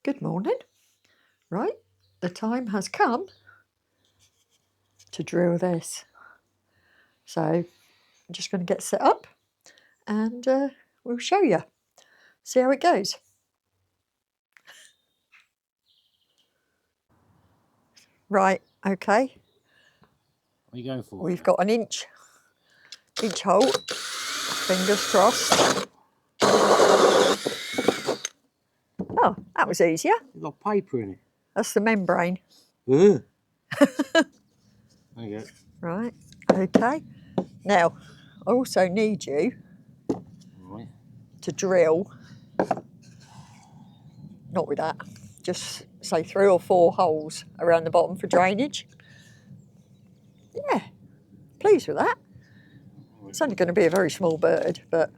Good morning. Right, the time has come to drill this. So I'm just going to get set up and we'll show you. See how it goes. Right, okay. What are you going for? We've got an inch hole. Fingers crossed. Oh, that was easier. You've got paper in it. That's the membrane. There you go. Right, okay. Now, I also need you Right. to drill, not with that, just say 3 or 4 holes around the bottom for drainage. Yeah, pleased with that. It's only going to be a very small bird, but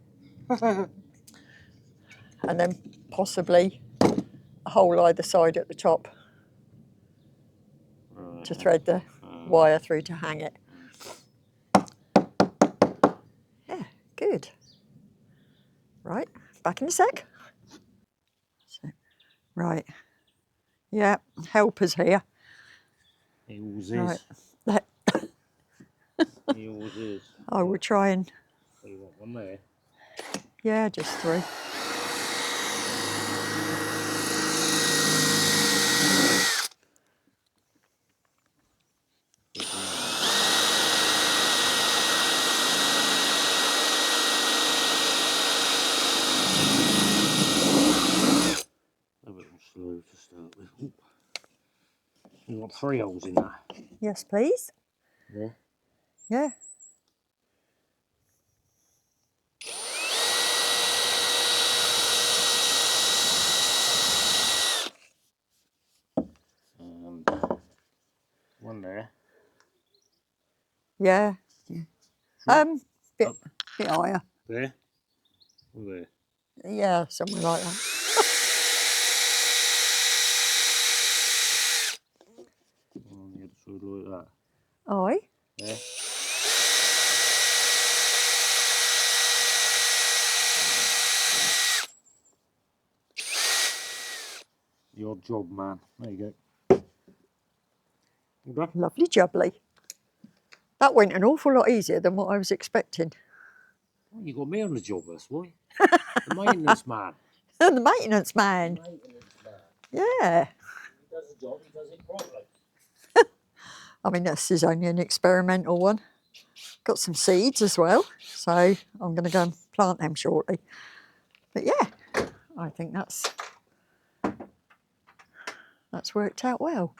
and then possibly a hole either side at the top to thread the wire through to hang it. Yeah, good. Right, back in a sec. So, right, yeah, helpers here. He always is. Right, that, He always is. I will try and, So you want one there? yeah, just 3. A bit slow to start with. Ooh. You want 3 holes in that? Yes, please. Yeah. Yeah. And one there. Yeah. Bit higher. There. Or there. Yeah, somewhere like that. On the other side like that. Aye. There. Your job, man. There you go. All done? Lovely jubbly. That went an awful lot easier than what I was expecting. Well, you got me on the job, that's why. The maintenance man. The maintenance man. The maintenance man. Yeah. He does the job, he does it properly. I mean, this is only an experimental one. Got some seeds as well, so I'm going to go and plant them shortly. But yeah, I think that's worked out well.